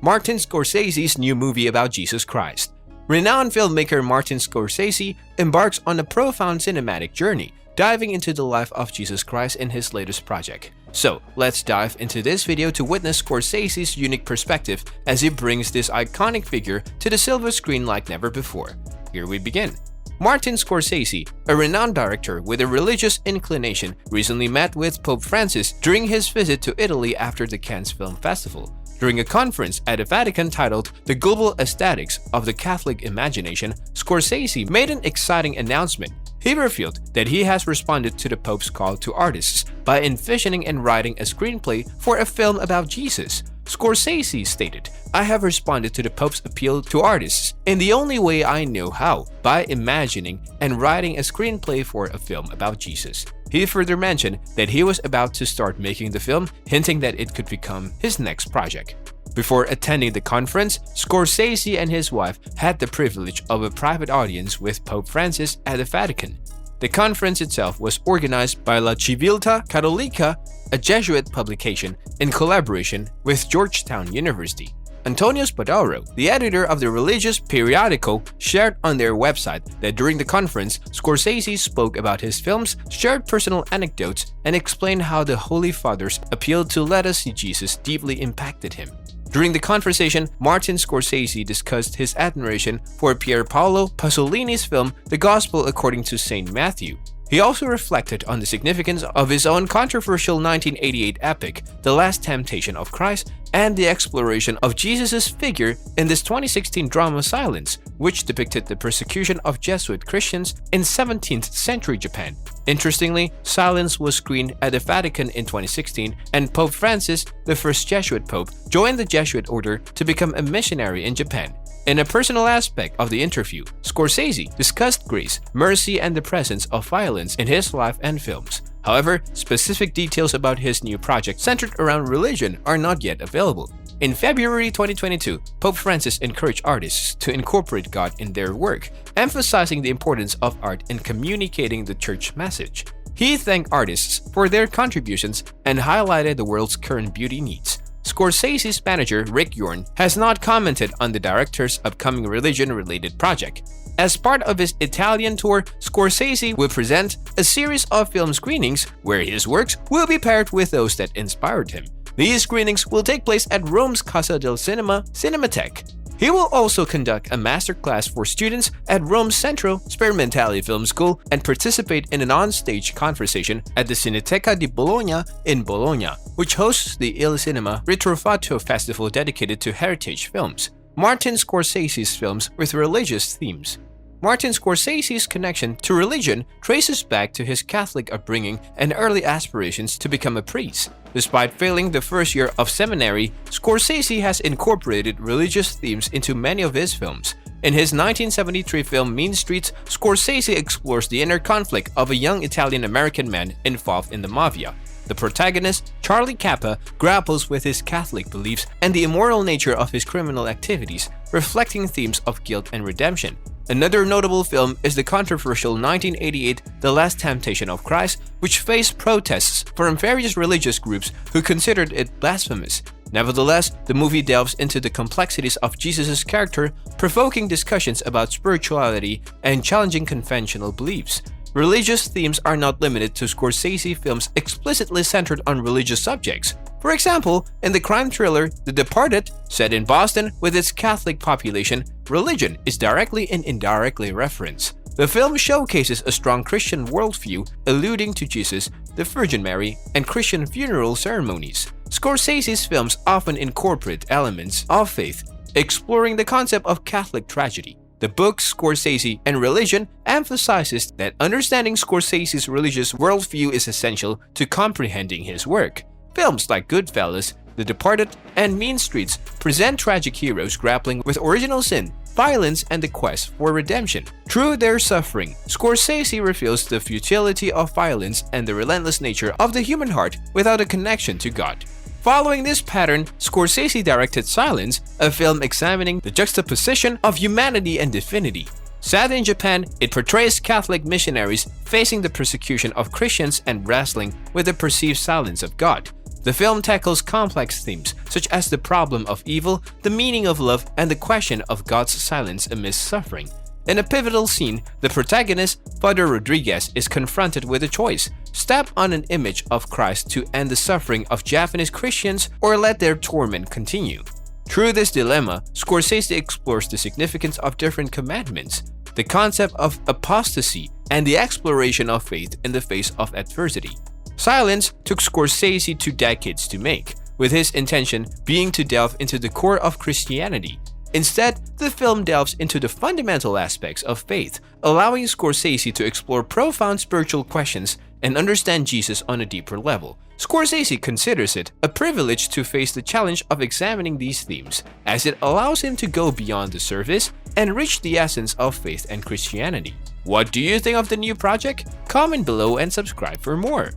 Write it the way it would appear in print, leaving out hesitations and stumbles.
Martin Scorsese's new movie about Jesus Christ. Renowned filmmaker Martin Scorsese embarks on a profound cinematic journey, diving into the life of Jesus Christ in his latest project. So, let's dive into this video to witness Scorsese's unique perspective as he brings this iconic figure to the silver screen like never before. Here we begin. Martin Scorsese, a renowned director with a religious inclination, recently met with Pope Francis during his visit to Italy after the Cannes Film Festival. During a conference at the Vatican titled The Global Aesthetics of the Catholic Imagination, Scorsese made an exciting announcement. He revealed that he has responded to the Pope's call to artists by envisioning and writing a screenplay for a film about Jesus. Scorsese stated, "I have responded to the Pope's appeal to artists in the only way I know how, by imagining and writing a screenplay for a film about Jesus." He further mentioned that he was about to start making the film, hinting that it could become his next project. Before attending the conference, Scorsese and his wife had the privilege of a private audience with Pope Francis at the Vatican. The conference itself was organized by La Civiltà Cattolica, a Jesuit publication, in collaboration with Georgetown University. Antonio Spadaro, the editor of the religious periodical, shared on their website that during the conference, Scorsese spoke about his films, shared personal anecdotes, and explained how the Holy Father's appeal to let us see Jesus deeply impacted him. During the conversation, Martin Scorsese discussed his admiration for Pier Paolo Pasolini's film The Gospel According to St. Matthew. He also reflected on the significance of his own controversial 1988 epic, The Last Temptation of Christ, and the exploration of Jesus' figure in this 2016 drama Silence, which depicted the persecution of Jesuit Christians in 17th century Japan. Interestingly, Silence was screened at the Vatican in 2016, and Pope Francis, the first Jesuit pope, joined the Jesuit order to become a missionary in Japan. In a personal aspect of the interview, Scorsese discussed grace, mercy, and the presence of violence in his life and films. However, specific details about his new project centered around religion are not yet available. In February 2022, Pope Francis encouraged artists to incorporate God in their work, emphasizing the importance of art in communicating the church message. He thanked artists for their contributions and highlighted the world's current beauty needs. Scorsese's manager, Rick Yorn, has not commented on the director's upcoming religion-related project. As part of his Italian tour, Scorsese will present a series of film screenings where his works will be paired with those that inspired him. These screenings will take place at Rome's Casa del Cinema Cinematheque. He will also conduct a masterclass for students at Rome's Centro Sperimentale Film School and participate in an on-stage conversation at the Cineteca di Bologna in Bologna, which hosts the Il Cinema Ritrovato Festival dedicated to heritage films. Martin Scorsese's films with religious themes. Martin Scorsese's connection to religion traces back to his Catholic upbringing and early aspirations to become a priest. Despite failing the first year of seminary, Scorsese has incorporated religious themes into many of his films. In his 1973 film Mean Streets, Scorsese explores the inner conflict of a young Italian-American man involved in the mafia. The protagonist, Charlie Kappa, grapples with his Catholic beliefs and the immoral nature of his criminal activities, reflecting themes of guilt and redemption. Another notable film is the controversial 1988 The Last Temptation of Christ, which faced protests from various religious groups who considered it blasphemous. Nevertheless, the movie delves into the complexities of Jesus' character, provoking discussions about spirituality and challenging conventional beliefs. Religious themes are not limited to Scorsese films explicitly centered on religious subjects. For example, in the crime thriller The Departed, set in Boston with its Catholic population, religion is directly and indirectly referenced. The film showcases a strong Christian worldview, alluding to Jesus, the Virgin Mary, and Christian funeral ceremonies. Scorsese's films often incorporate elements of faith, exploring the concept of Catholic tragedy. The book Scorsese and Religion emphasizes that understanding Scorsese's religious worldview is essential to comprehending his work. Films like Goodfellas, The Departed, and Mean Streets present tragic heroes grappling with original sin, violence, and the quest for redemption. Through their suffering, Scorsese reveals the futility of violence and the relentless nature of the human heart without a connection to God. Following this pattern, Scorsese directed Silence, a film examining the juxtaposition of humanity and divinity. Set in Japan, it portrays Catholic missionaries facing the persecution of Christians and wrestling with the perceived silence of God. The film tackles complex themes such as the problem of evil, the meaning of love, and the question of God's silence amidst suffering. In a pivotal scene, the protagonist, Father Rodriguez, is confronted with a choice: stamp on an image of Christ to end the suffering of Japanese Christians or let their torment continue. Through this dilemma, Scorsese explores the significance of different commandments, the concept of apostasy, and the exploration of faith in the face of adversity. Silence took Scorsese 2 decades to make, with his intention being to delve into the core of Christianity. Instead, the film delves into the fundamental aspects of faith, allowing Scorsese to explore profound spiritual questions and understand Jesus on a deeper level. Scorsese considers it a privilege to face the challenge of examining these themes, as it allows him to go beyond the surface and reach the essence of faith and Christianity. What do you think of the new project? Comment below and subscribe for more.